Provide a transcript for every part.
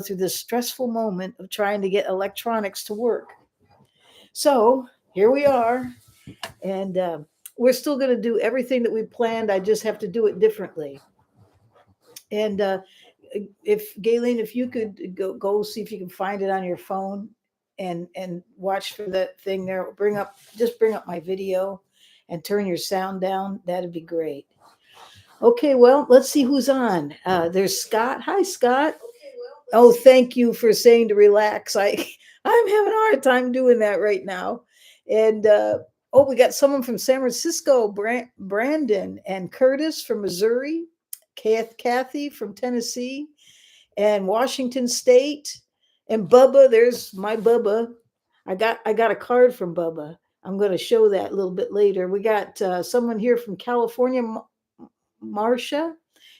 through this stressful moment of trying to get electronics to work. So here we are, and we're still going to do everything that we planned. I just have to do it differently. And if Galen, if you could go see if you can find it on your phone and watch for that thing there. Bring up my video and turn your sound down. That'd be great. Okay, well, let's see who's on. There's Scott. Hi, Scott. Oh, thank you for saying to relax. I'm having a hard time doing that right now. And oh, we got someone from San Francisco, Brandon, and Curtis from Missouri, Kathy from Tennessee, and Washington State, and Bubba. There's my Bubba. I got a card from Bubba. I'm going to show that a little bit later. We got someone here from California, Marcia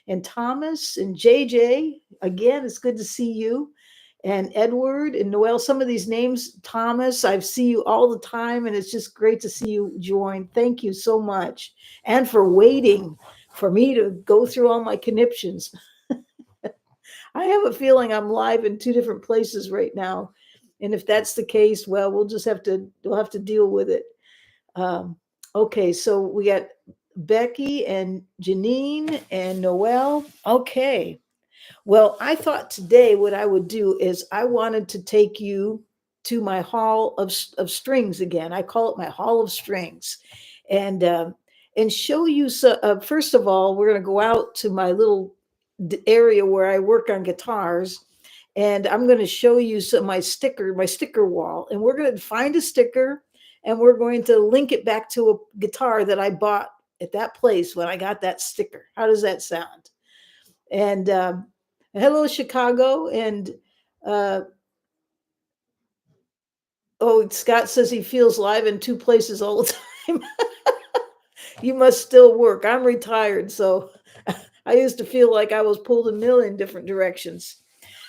and Thomas and JJ. Again, it's good to see you. And Edward and Noel, some of these names, Thomas, I see you all the time, and it's just great to see you join. Thank you so much. And for waiting for me to go through all my conniptions. I have a feeling I'm live in two different places right now. And if that's the case, well, we'll have to deal with it. Um, okay, so we got Becky and Janine and Noel. Okay. Well, I thought today what I would do is I wanted to take you to my hall of strings again. I call it my hall of strings, and show you. So, first of all, we're going to go out to my little area where I work on guitars, and I'm going to show you my sticker wall, and we're going to find a sticker, and we're going to link it back to a guitar that I bought at that place when I got that sticker. How does that sound? And hello, Chicago. And uh, oh, Scott says he feels live in two places all the time. You must still work. I'm retired, so I used to feel like I was pulled a million different directions.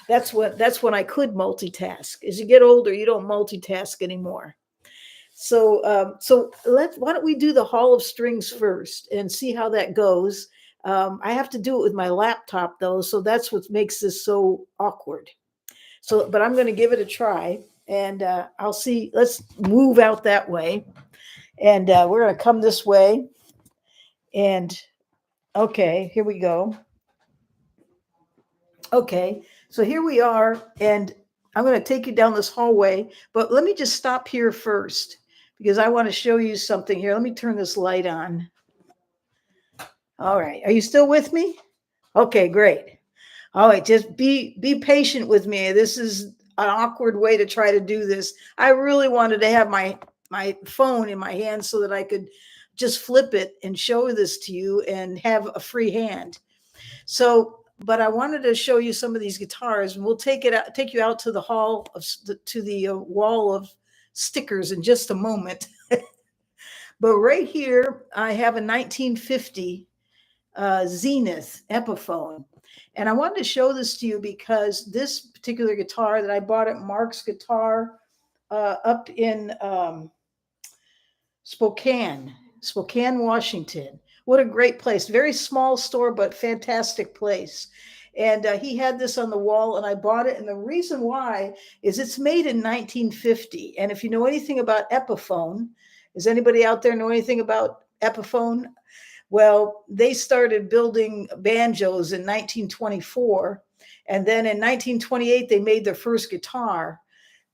That's when I could multitask. As you get older, you don't multitask anymore. So why don't we do the Hall of Strings first and see how that goes? I have to do it with my laptop though, so that's what makes this so awkward. So, but I'm going to give it a try, and I'll see. Let's move out that way, and we're going to come this way. And okay, here we go. Okay, so here we are, and I'm going to take you down this hallway, but let me just stop here first because I want to show you something here. Let me turn this light on. All right, are you still with me? Okay, great. All right, just be patient with me. This is an awkward way to try to do this. I really wanted to have my phone in my hand so that I could just flip it and show this to you and have a free hand. So, but I wanted to show you some of these guitars, and we'll take you out to the to the wall of stickers in just a moment. But right here, I have a 1950 Zenith Epiphone. And I wanted to show this to you because this particular guitar that I bought at Mark's Guitar up in Spokane, Washington. What a great place. Very small store, but fantastic place. And he had this on the wall, and I bought it. And the reason why is it's made in 1950. And if you know anything about Epiphone, does anybody out there know anything about Epiphone? Well, they started building banjos in 1924. And then in 1928, they made their first guitar.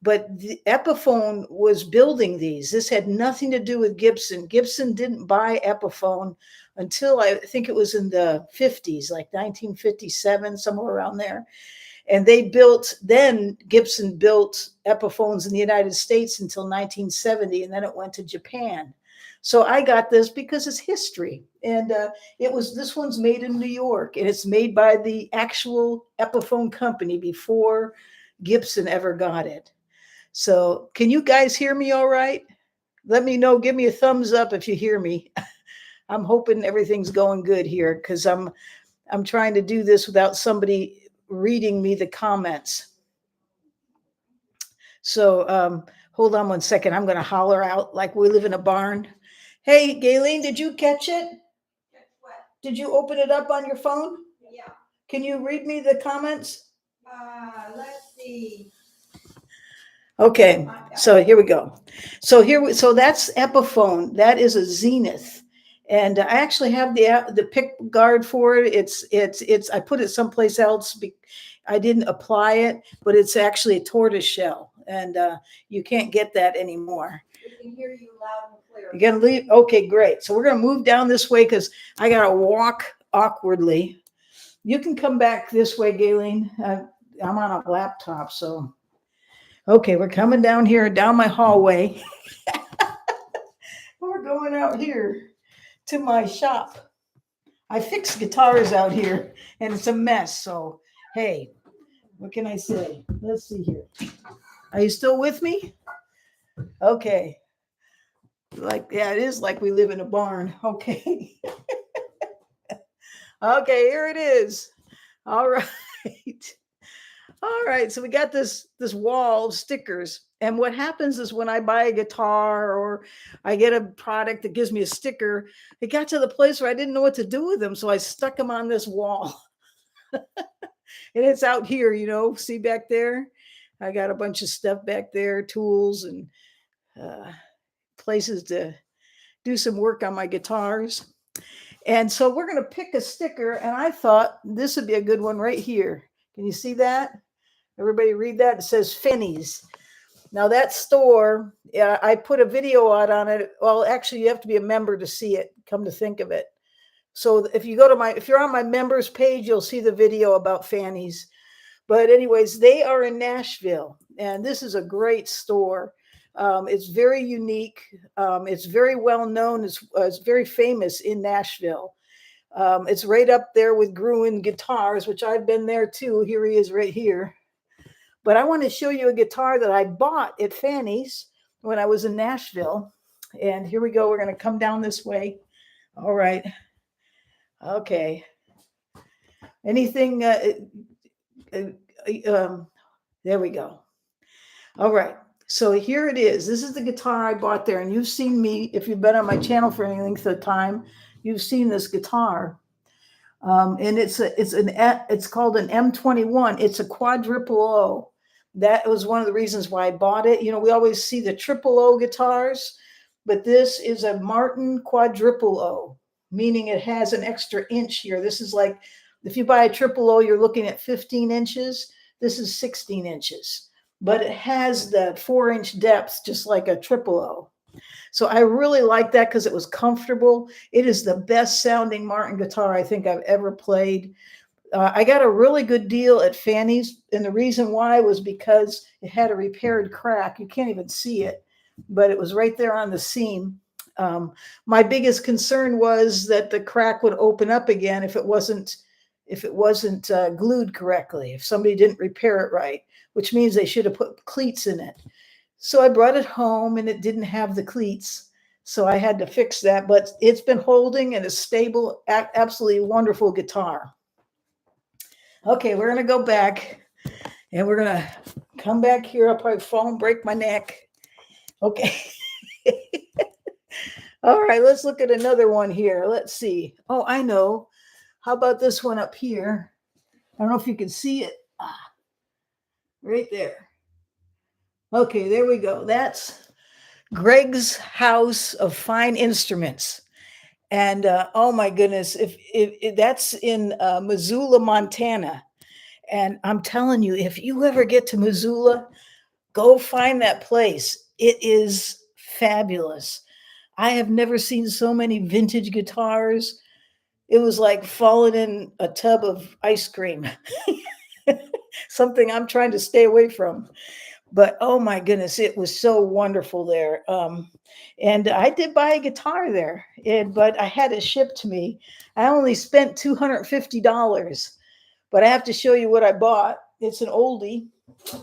But the Epiphone was building these. This had nothing to do with Gibson. Gibson didn't buy Epiphone until I think it was in the 50s, like 1957, somewhere around there. And then Gibson built Epiphones in the United States until 1970, and then it went to Japan. So I got this because it's history. And this one's made in New York, and it's made by the actual Epiphone company before Gibson ever got it. So can you guys hear me all right? Let me know. Give me a thumbs up if you hear me. I'm hoping everything's going good here because I'm trying to do this without somebody reading me the comments. So hold on one second. I'm going to holler out like we live in a barn. Hey, Galen, did you catch it? What? Did you open it up on your phone? Yeah. Can you read me the comments? Let's see. Okay, so here we go. So that's Epiphone. That is a Zenith, and I actually have the pick guard for it. It's. I put it someplace else. I didn't apply it, but it's actually a tortoise shell, and you can't get that anymore. We can hear you loud and clear. You're gonna leave. Okay, great. So we're gonna move down this way because I gotta walk awkwardly. You can come back this way, Galen. I'm on a laptop, so. Okay, we're coming down here, down my hallway. We're going out here to my shop. I fix guitars out here, and it's a mess. So, hey, what can I say? Let's see here. Are you still with me? Okay. Like, yeah, it is like we live in a barn. Okay. Okay, here it is. All right. All right, so we got this wall of stickers. And what happens is when I buy a guitar or I get a product that gives me a sticker, it got to the place where I didn't know what to do with them, so I stuck them on this wall. And it's out here, see back there? I got a bunch of stuff back there, tools and uh, places to do some work on my guitars. And so we're going to pick a sticker, and I thought this would be a good one right here. Can you see that? Everybody read that? It says Finney's. Now that store, I put a video out on it. Well, actually, you have to be a member to see it. Come to think of it. So if you're on my members page, you'll see the video about Fanny's. But anyways, they are in Nashville, and this is a great store. It's very unique. It's very well known. It's very famous in Nashville. It's right up there with Gruen Guitars, which I've been there too. Here he is right here. But I want to show you a guitar that I bought at Fanny's when I was in Nashville. And here we go. We're going to come down this way. All right. Okay. Anything? There we go. All right. So here it is. This is the guitar I bought there. And you've seen me, if you've been on my channel for any length of time, you've seen this guitar. And it's called an M21. It's a quadruple O. That was one of the reasons why I bought it. We always see the triple O guitars, but this is a Martin quadruple O, meaning it has an extra inch here. This is like, if you buy a triple O, you're looking at 15 inches. This is 16 inches, but it has the 4-inch depth, just like a triple O. So I really like that because it was comfortable. It is the best sounding Martin guitar I think I've ever played. I got a really good deal at Fanny's, and the reason why was because it had a repaired crack. You can't even see it, but it was right there on the seam. My biggest concern was that the crack would open up again if it wasn't glued correctly, if somebody didn't repair it right, which means they should have put cleats in it. So I brought it home and it didn't have the cleats. So I had to fix that, but it's been holding and a stable, absolutely wonderful guitar. Okay, we're going to go back and we're going to come back here. I'll probably fall and break my neck. Okay. All right, let's look at another one here. Let's see. Oh, I know. How about this one up here? I don't know if you can see it. Right there. Okay, there we go. That's Greg's House of Fine Instruments. And oh my goodness, if that's in Missoula, Montana. And I'm telling you, if you ever get to Missoula, go find that place. It is fabulous. I have never seen so many vintage guitars. It was like falling in a tub of ice cream. Something I'm trying to stay away from. But oh my goodness, it was so wonderful there. And I did buy a guitar there, but I had it shipped to me. I only spent $250, but I have to show you what I bought. It's an oldie, and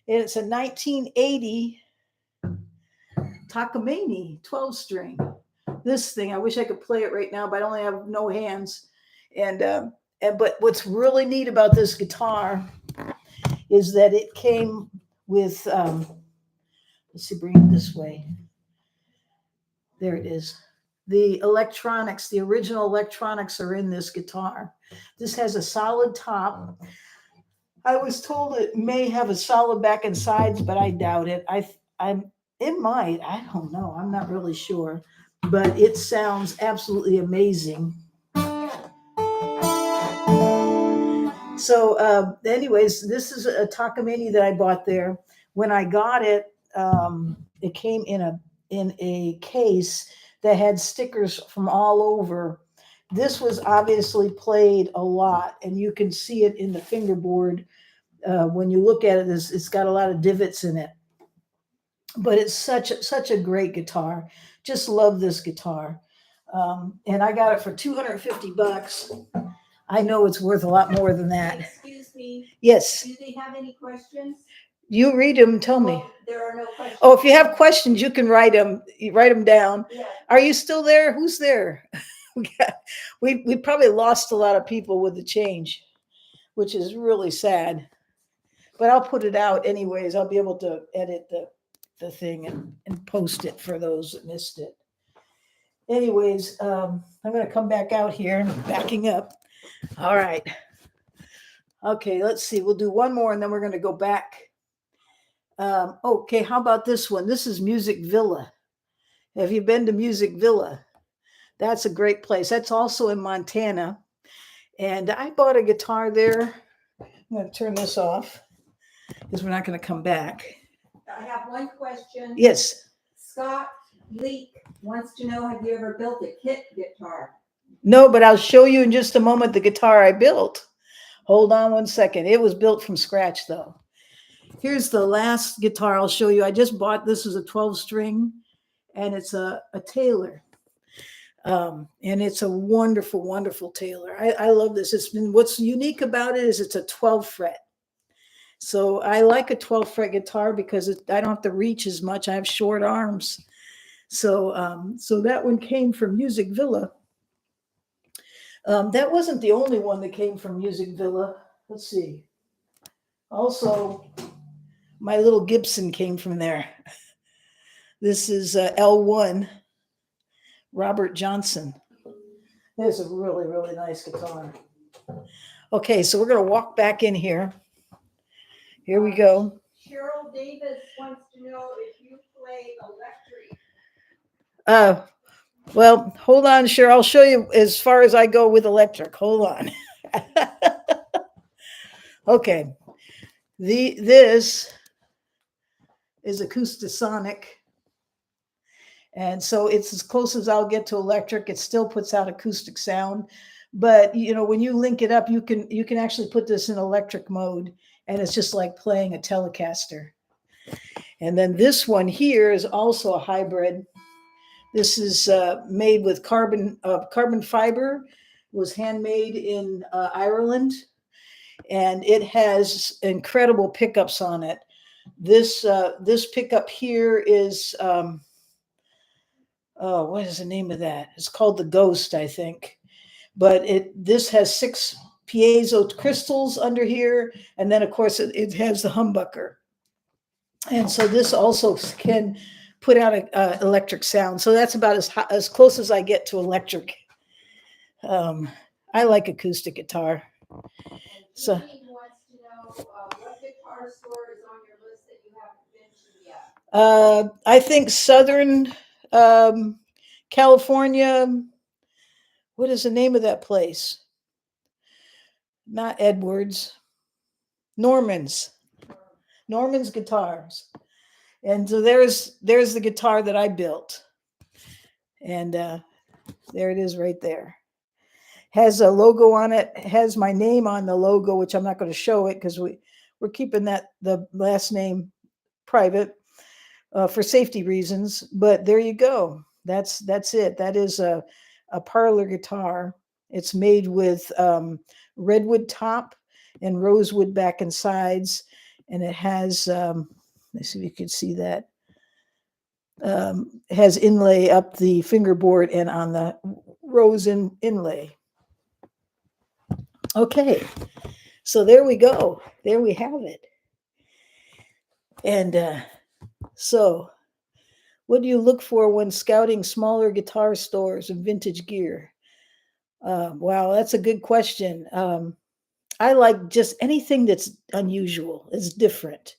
it's a 1980 Takamine 12-string. This thing, I wish I could play it right now, but I only have no hands. But what's really neat about this guitar is that it came with, let's see, bring it this way. There it is. The electronics, the original electronics are in this guitar. This has a solid top. I was told it may have a solid back and sides, but I doubt it. I'm it might. I don't know. I'm not really sure, but it sounds absolutely amazing. So, anyways, this is a Takamine that I bought there. When I got it, it came in a case that had stickers from all over. This was obviously played a lot, and you can see it in the fingerboard. When you look at it, it's got a lot of divots in it. But it's such a great guitar. Just love this guitar, and I got it for $250. I know it's worth a lot more than that. Excuse me, Yes. do they have any questions? You read them and tell me. Well, there are no questions. Oh, if you have questions, you can write them. You write them down. Yeah. Are you still there? Who's there? we probably lost a lot of people with the change, which is really sad. But I'll put it out anyways. I'll be able to edit the thing and post it for those that missed it. Anyways, I'm going to come back out here. Backing up. All right. Okay, let's see. We'll do one more and then we're going to go back. Okay, how about this one? This is Music Villa. Have you been to Music Villa? That's a great place. That's also in Montana. And I bought a guitar there. I'm going to turn this off because we're not going to come back. I have one question. Yes. Scott Leak wants to know, have you ever built a kit guitar? No, but I'll show you in just a moment the guitar I built. Hold on one second. It was built from scratch, though. Here's the last guitar I'll show you. I just bought this as a 12 string, and it's a Taylor. And it's a wonderful, wonderful Taylor. I love this. It's been what's unique about it is it's a 12 fret. So I like a 12 fret guitar because I don't have to reach as much. I have short arms. So so that one came from Music Villa. That wasn't the only one that came from Music Villa. Let's see. Also, my little Gibson came from there. This is L1, Robert Johnson. There's a really, really nice guitar. Okay, so we're going to walk back in here. Here we go. Cheryl Davis wants to know if you play electric. Well, hold on, Cheryl. I'll show you as far as I go with electric. Hold on. Okay. This is Acoustasonic. And so it's as close as I'll get to electric. It still puts out acoustic sound. But you know, when you link it up, you can actually put this in electric mode, and it's just like playing a Telecaster. And then this one here is also a hybrid. This is made with carbon fiber. It was handmade in Ireland, and it has incredible pickups on it. This pickup here is what is the name of that? It's called the Ghost, I think. But this has 6 piezo crystals under here, and then of course it has the humbucker. And so this also can put out a electric sound. So that's about as close as I get to electric. I like acoustic guitar. So He wants to know what guitar store is on your list that you haven't been to yet. I think Southern California. What is the name of that place? Not Edwards. Norman's Guitars. And so there's the guitar that I built. And there it is right there. Has a logo on it, has my name on the logo, which I'm not going to show it because we're keeping the last name private for safety reasons. But there you go. That's it. That is a parlor guitar. It's made with redwood top and rosewood back and sides, and it has let's see if you can see that. Has inlay up the fingerboard and on the rose inlay. Okay, so there we go. There we have it. And so, what do you look for when scouting smaller guitar stores and vintage gear? Wow, that's a good question. I like just anything that's unusual, is different.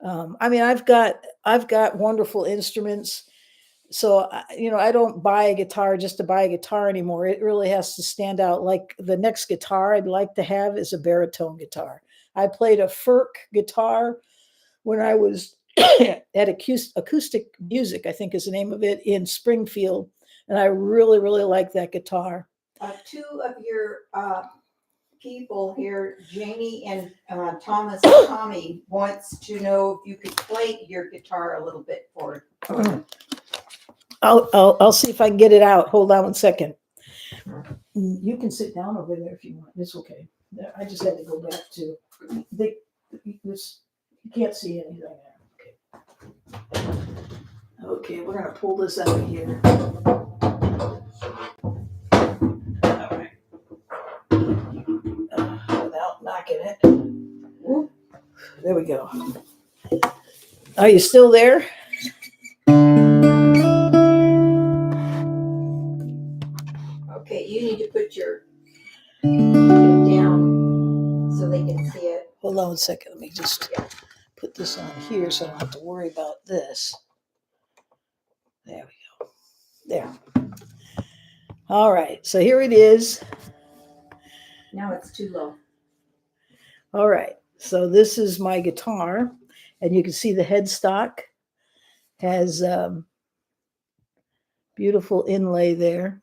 I mean, I've got wonderful instruments, so I don't buy a guitar just to buy a guitar anymore. It really has to stand out. Like the next guitar I'd like to have is a baritone guitar. I played a Ferk guitar when I was at acoustic music, I think is the name of it, in Springfield, and I really really like that guitar. Two of your people here, Janie and Tommy, wants to know if you could play your guitar a little bit for them. I'll see if I can get it out. Hold on one second. You can sit down over there if you want. It's okay. I just had to go back to this. You can't see anything there. Okay, we're gonna pull this out of here. All right. Without knocking it. There we go. Are you still there? Okay, you need to put your down so they can see it. Hold on one second. Let me just put this on here so I don't have to worry about this. There we go. There. All right. So here it is. Now it's too low. All right. So this is my guitar, and you can see the headstock has beautiful inlay there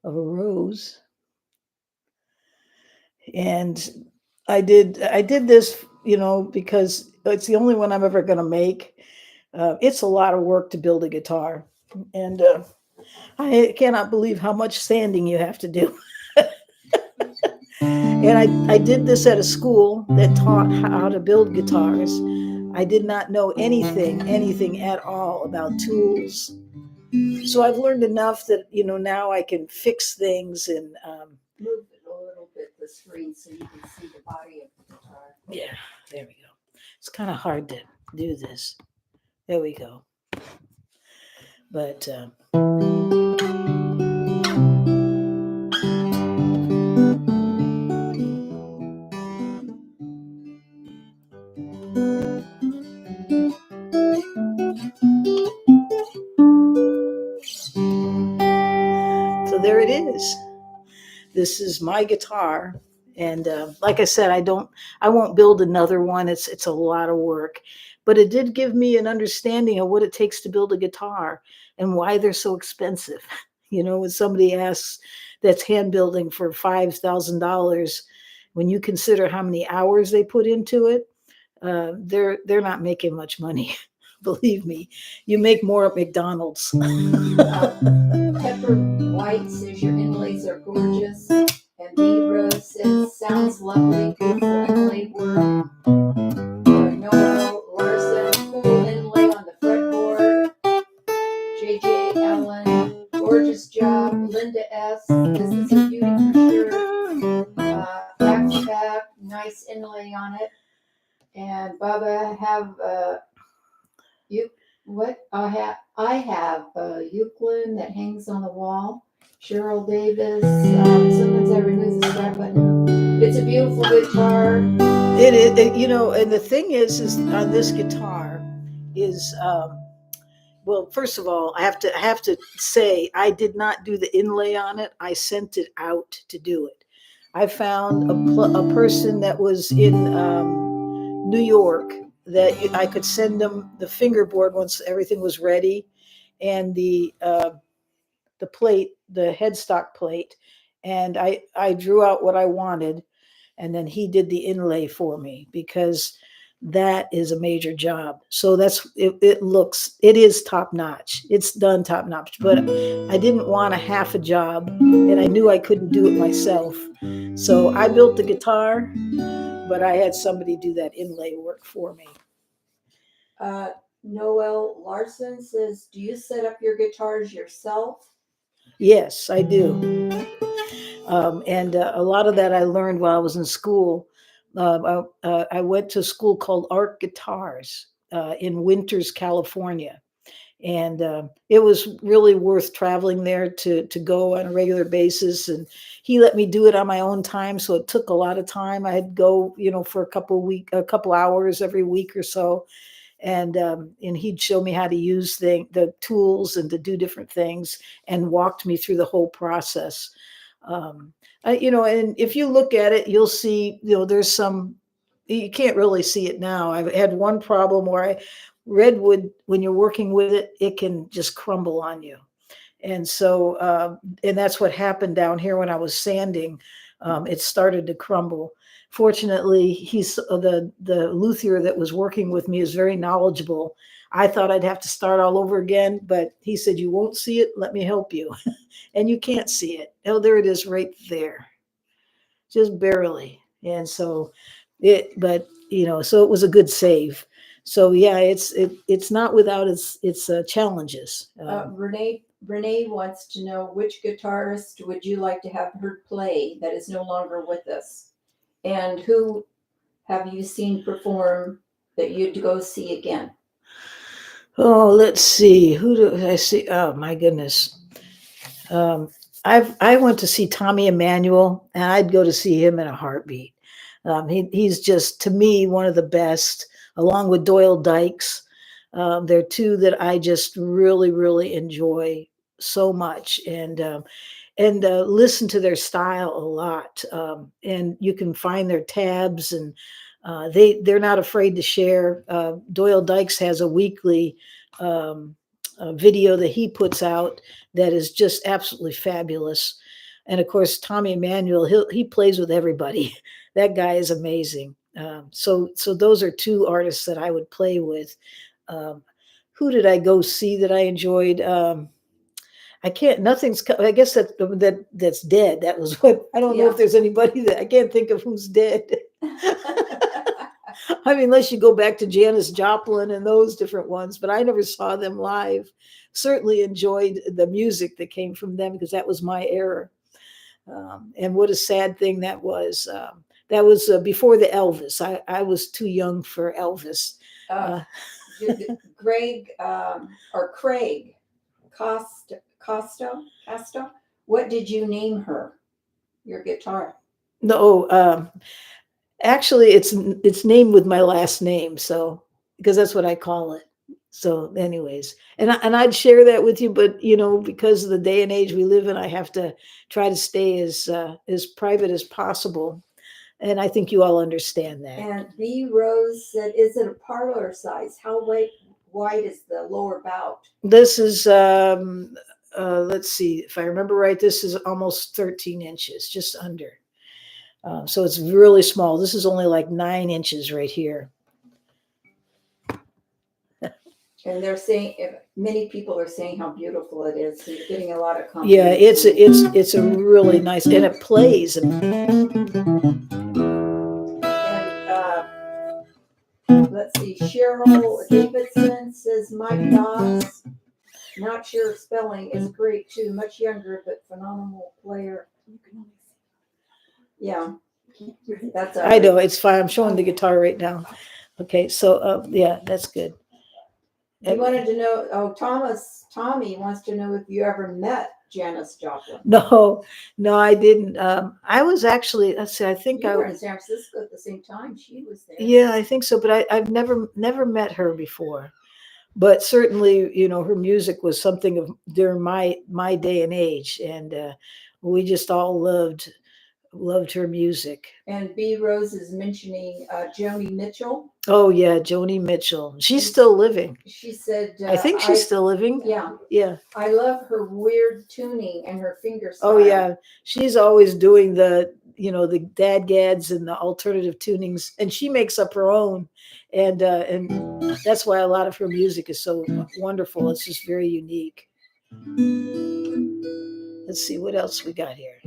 of a rose. And I did this, because it's the only one I'm ever going to make. It's a lot of work to build a guitar, and I cannot believe how much sanding you have to do. And I did this at a school that taught how to build guitars. I did not know anything at all about tools. So I've learned enough that, now I can fix things and move it a little bit, the screen, so you can see the body of the guitar. Yeah, there we go. It's kind of hard to do this. There we go. But so there it is. This is my guitar, and like I said, I won't build another one. It's a lot of work, but it did give me an understanding of what it takes to build a guitar and why they're so expensive. When somebody asks that's hand building for $5,000, when you consider how many hours they put into it, they're not making much money. Believe me, you make more at McDonald's. Pepper White says your inlays are gorgeous. And Libra says sounds lovely, beautiful inlay work. Noel Larson, cool inlay on the fretboard. JJ Allen, gorgeous job. Linda S, this is a beauty for sure. Back to back, nice inlay on it. And Baba have I have Euclid that hangs on the wall. Cheryl Davis. Sometimes I remove the start button. It's a beautiful guitar. It is, and the thing is on this guitar is, well, first of all, I have to say I did not do the inlay on it. I sent it out to do it. I found a person that was in New York that I could send them the fingerboard once everything was ready, and the plate, the headstock plate, and I drew out what I wanted, and then he did the inlay for me, because that is a major job. So that's it. It is top notch. It's done top notch, but I didn't want a half a job, and I knew I couldn't do it myself. So I built the guitar, but I had somebody do that inlay work for me. Noel Larson says, do you set up your guitars yourself? Yes, I do. And a lot of that I learned while I was in school. I went to a school called Art Guitars in Winters, California. And it was really worth traveling there to go on a regular basis. And he let me do it on my own time, so it took a lot of time. I'd go, for a couple hours every week or so, and he'd show me how to use the tools and to do different things, and walked me through the whole process. And if you look at it, you'll see, there's some, you can't really see it now. I've had one problem where redwood, when you're working with it, it can just crumble on you. And so, and that's what happened down here when I was sanding. It started to crumble. Fortunately, the luthier that was working with me is very knowledgeable. I thought I'd have to start all over again, but he said, "You won't see it. Let me help you." And you can't see it. Oh, there it is, right there, just barely. And so, but so it was a good save. So yeah, it's not without its challenges. Renee wants to know, which guitarist would you like to have heard play that is no longer with us? And who have you seen perform that you'd go see again? Oh, let's see. Who do I see? Oh my goodness. Um, I went to see Tommy Emmanuel, and I'd go to see him in a heartbeat. He's just, to me, one of the best, along with Doyle Dykes. They're two that I just really, really enjoy so much, and listen to their style a lot. And you can find their tabs, and they're not afraid to share. Doyle Dykes has a weekly video that he puts out that is just absolutely fabulous. And of course, Tommy Emmanuel, he plays with everybody. That guy is amazing. So those are two artists that I would play with. Um, who did I go see that I enjoyed? I can't. I guess that's dead. That was what. I don't know if there's anybody that I can't think of who's dead. I mean, unless you go back to Janis Joplin and those different ones, but I never saw them live. Certainly enjoyed the music that came from them, because that was my era. And what a sad thing that was. That was before the Elvis. I was too young for Elvis. Greg or Craig Costa, what did you name her? Your guitar? No, actually, it's named with my last name, so because that's what I call it. So, anyways, and I'd share that with you, but because of the day and age we live in, I have to try to stay as private as possible, and I think you all understand that. And B Rose said, "Is it a parlor size? How wide is the lower bout?" This is let's see if I remember right. This is almost 13 inches, just under. So it's really small. This is only like 9 inches right here. And they're saying, many people are saying how beautiful it is. So you're getting a lot of compliments. Yeah, it's a really nice, and it plays. Let's see. Cheryl Davidson says Mike Doss, not sure of spelling, is great too. Much younger but phenomenal player. Yeah, that's. I know, it's fine. I'm showing the guitar right now. Okay, so yeah, that's good. He wanted to know. Tommy wants to know if you ever met Janis Joplin. No, I didn't. I was actually, let's see, I think you were in San Francisco at the same time she was there. Yeah, I think so, but I've never met her before. But certainly, her music was something of during my day and age, and we just all loved her music. And B Rose is mentioning Joni Mitchell. Oh yeah, Joni Mitchell. She's still living. She said, I think she's still living. Yeah. I love her weird tuning and her finger style. Oh yeah, she's always doing the dadgads and the alternative tunings, and she makes up her own, and that's why a lot of her music is so wonderful. It's just very unique. Let's see what else we got here.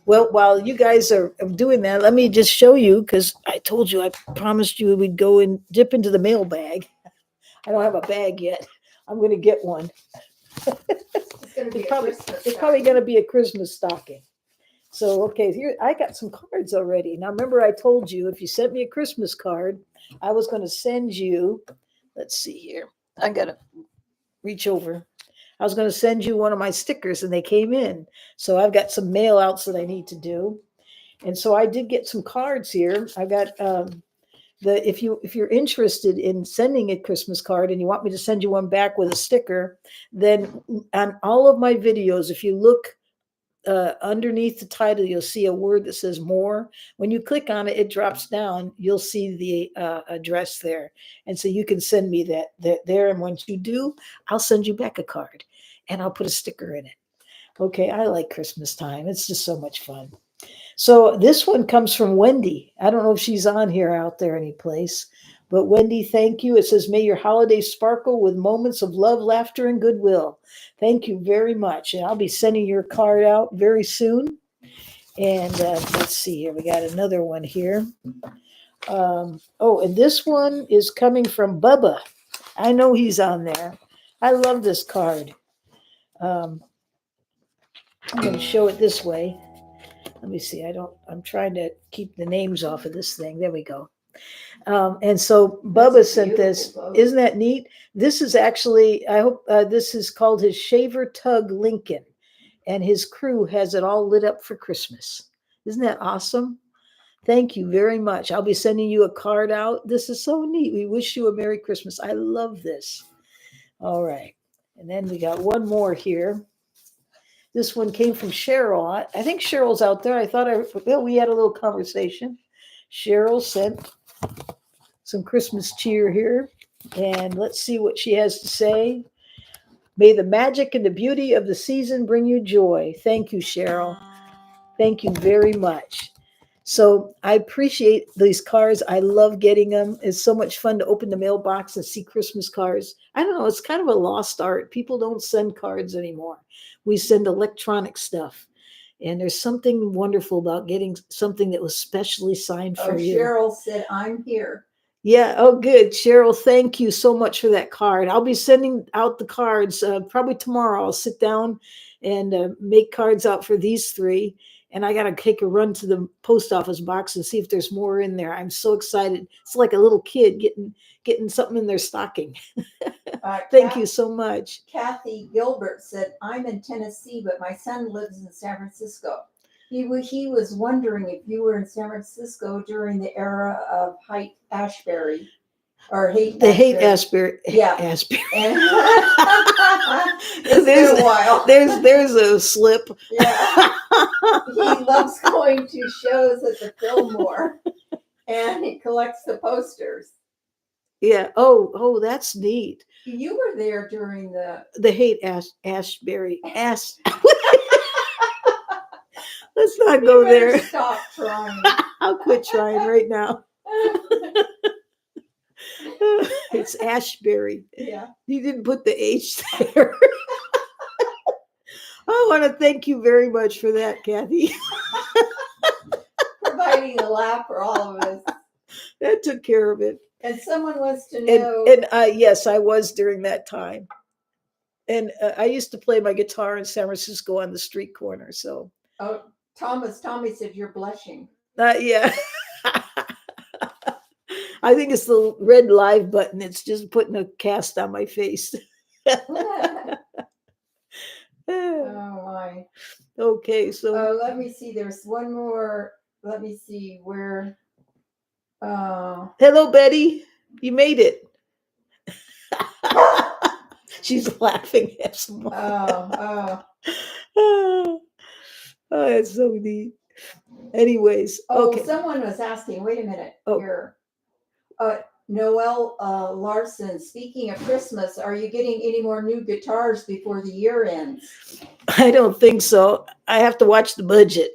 Well, while you guys are doing that, let me just show you, because I told you, I promised you we'd go and dip into the mailbag. I don't have a bag yet. I'm going to get one. It's probably going to be a Christmas stocking. So, okay, here, I got some cards already. Now, remember I told you if you sent me a Christmas card, I was going to send you, let's see here. I gotta reach over. I was going to send you one of my stickers and they came in. So I've got some mail outs that I need to do. And so I did get some cards here. I got the if you're interested in sending a Christmas card and you want me to send you one back with a sticker, then on all of my videos, if you look underneath the title, you'll see a word that says more. When you click on it, it drops down. You'll see the address there. And so you can send me that there. And once you do, I'll send you back a card and I'll put a sticker in it. Okay, I like Christmas time. It's just so much fun. So this one comes from Wendy. I don't know if she's on here out there any place, but Wendy, thank you. It says, may your holidays sparkle with moments of love, laughter, and goodwill. Thank you very much. And I'll be sending your card out very soon. And let's see here. We got another one here. And this one is coming from Bubba. I know he's on there. I love this card. I'm going to show it this way. Let me see. I'm trying to keep the names off of this thing. There we go. And so Bubba That's sent this. beautiful, Bubba. Isn't that neat? This is actually, I hope this is called his Shaver Tug Lincoln. And his crew has it all lit up for Christmas. Isn't that awesome? Thank you very much. I'll be sending you a card out. This is so neat. We wish you a Merry Christmas. I love this. All right. And then we got one more here. This one came from Cheryl. I think Cheryl's out there. We had a little conversation. Cheryl sent some Christmas cheer here. And let's see what she has to say. May the magic and the beauty of the season bring you joy. Thank you, Cheryl. Thank you very much. So I appreciate these cards. I love getting them. It's so much fun to open the mailbox and see Christmas cards. I don't know. It's kind of a lost art. People don't send cards anymore. We send electronic stuff. And there's something wonderful about getting something that was specially signed for you. Cheryl said, I'm here. Yeah. Oh, good. Cheryl, thank you so much for that card. I'll be sending out the cards probably tomorrow. I'll sit down and make cards out for these three. And I got to take a run to the post office box and see if there's more in there. I'm so excited. It's like a little kid getting something in their stocking. Thank you so much. Kathy Gilbert said, I'm in Tennessee, but my son lives in San Francisco. He was wondering if you were in San Francisco during the era of Haight-Ashbury. Or Haight-Ashbury. Yeah. Ashbury. It's been a while. There's a slip. Yeah. He loves going to shows at the Fillmore and he collects the posters. Yeah. Oh, that's neat. You were there during the Haight-Ashbury. Let's not go there. Stop trying. I'll quit trying right now. It's Ashbury. Yeah. You didn't put the H there. I want to thank you very much for that, Kathy. Providing a laugh for all of us. That took care of it. And someone wants to know. Yes, I was during that time. And I used to play my guitar in San Francisco on the street corner. So. Oh, Tommy said you're blushing. Yeah. I think it's the red live button. It's just putting a cast on my face. Oh my. Okay, so let me see. There's one more. Let me see where. Hello, Betty. You made it. She's laughing at someone. Oh, it's so neat. Anyways, okay. Someone was asking. Wait a minute here. Noel Larson, speaking of Christmas, are you getting any more new guitars before the year ends? I don't think so. I have to watch the budget.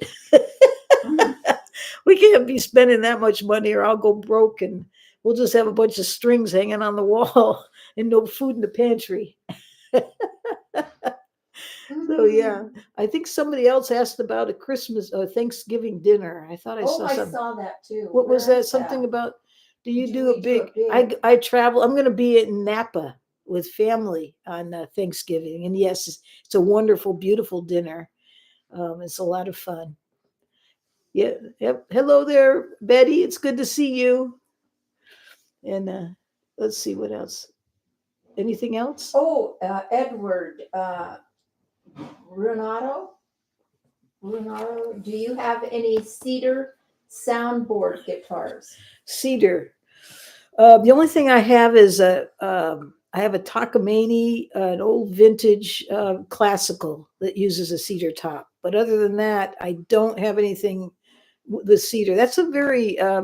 We can't be spending that much money or I'll go broke and we'll just have a bunch of strings hanging on the wall and no food in the pantry. So yeah, I think somebody else asked about a Christmas Thanksgiving dinner. I thought I saw something. I saw that too. What was that? Something about, do you do a big, I travel, I'm going to be in Napa with family on Thanksgiving. And yes, it's a wonderful, beautiful dinner. It's a lot of fun. Yeah. Yep. Hello there, Betty. It's good to see you. And let's see what else. anything else? Oh, Edward Renato. Do you have any cedar soundboard guitars? Cedar. The only thing I have is I have a Takamine, an old vintage classical that uses a cedar top. But other than that, I don't have anything with cedar. That's a very uh,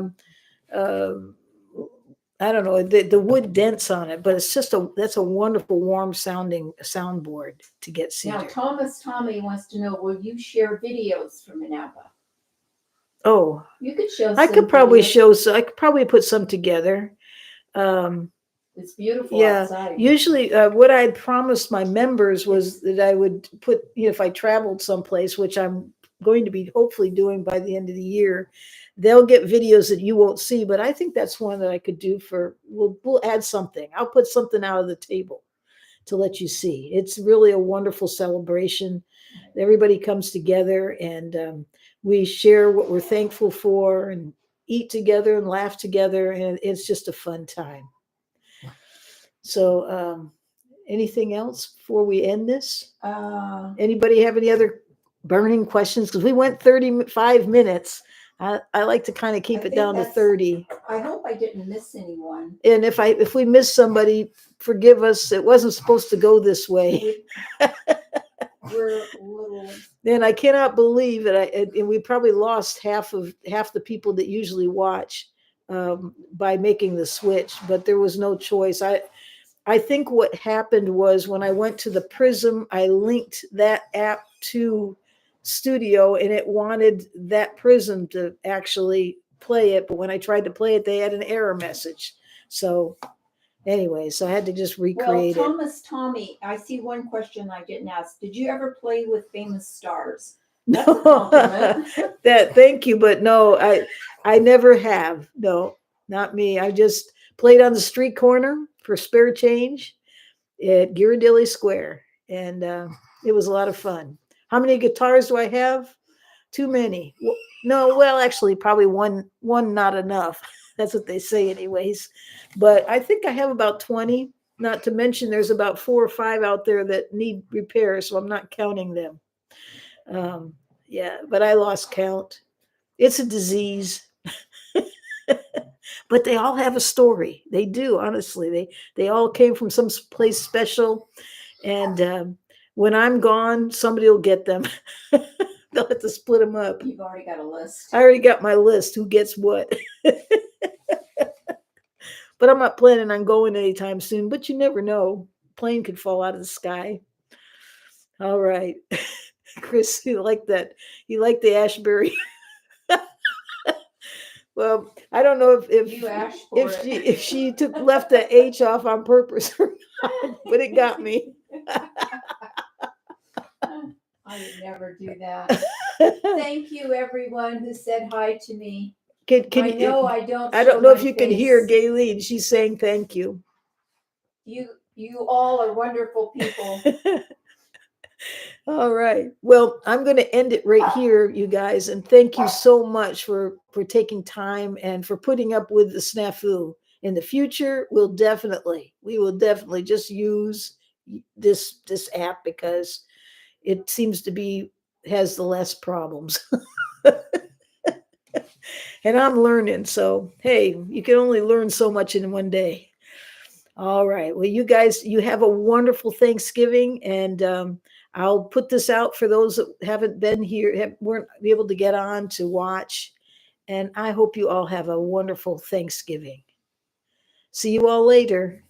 I don't know, the wood dents on it, but it's just that's a wonderful warm sounding soundboard to get Now, cedar. Thomas Tommy wants to know, will you share videos from Napa? Oh, You could show I some could probably videos. show, so I could probably put some together. Um, It's beautiful yeah, outside. usually what I promised my members was that I would put, if I traveled someplace, which I'm going to be hopefully doing by the end of the year, they'll get videos that you won't see. But I think that's one that I could do we'll add something. I'll put something out of the table to let you see. It's really a wonderful celebration. Everybody comes together and we share what we're thankful for and eat together and laugh together. And it's just a fun time. So, anything else before we end this? Anybody have any other burning questions? Because we went 35 minutes. I like to kind of keep I it think down to that's- 30. I hope I didn't miss anyone. And if we miss somebody, forgive us. It wasn't supposed to go this way. We're a little. And I cannot believe it. And we probably lost half the people that usually watch by making the switch. But there was no choice. I think what happened was when I went to the Prism, I linked that app to Studio, and it wanted that Prism to actually play it. But when I tried to play it, they had an error message. So anyway, so I had to just Well, recreate it. Thomas Tommy, I see one question I didn't ask. Did you ever play with famous stars? That's a No, compliment. thank you, but no, I never have. No, not me. I just played on the street corner for spare change at Ghirardelli Square, and it was a lot of fun. How many guitars do I have? Too many. No, well, actually, probably one not enough. That's what they say, anyways. But I think I have about 20. Not to mention, there's about 4 or 5 out there that need repair, so I'm not counting them. Yeah, but I lost count. It's a disease. But they all have a story. They do, honestly. They all came from some place special, and when I'm gone, somebody will get them. They'll have to split them up. You've already got a list. I already got my list. Who gets what? But I'm not planning on going anytime soon. But you never know. Plane could fall out of the sky. All right, Chris, you like that? You like the Ashbury? Well, I don't know You asked for it. if she left the H off on purpose or not, but it got me. I would never do that. Thank you, everyone who said hi to me. Can I know I don't. I show don't know if my you can face. hear Gayleen. She's saying thank you. You all are wonderful people. All right. Well, I'm going to end it right here, you guys, and thank you so much for taking time and for putting up with the snafu. In the future, we will definitely just use this app because it seems to be has the less problems. And I'm learning, so hey, you can only learn so much in one day. All right. Well, you guys, you have a wonderful Thanksgiving, and I'll put this out for those that haven't been here, weren't able to get on to watch. And I hope you all have a wonderful Thanksgiving. See you all later.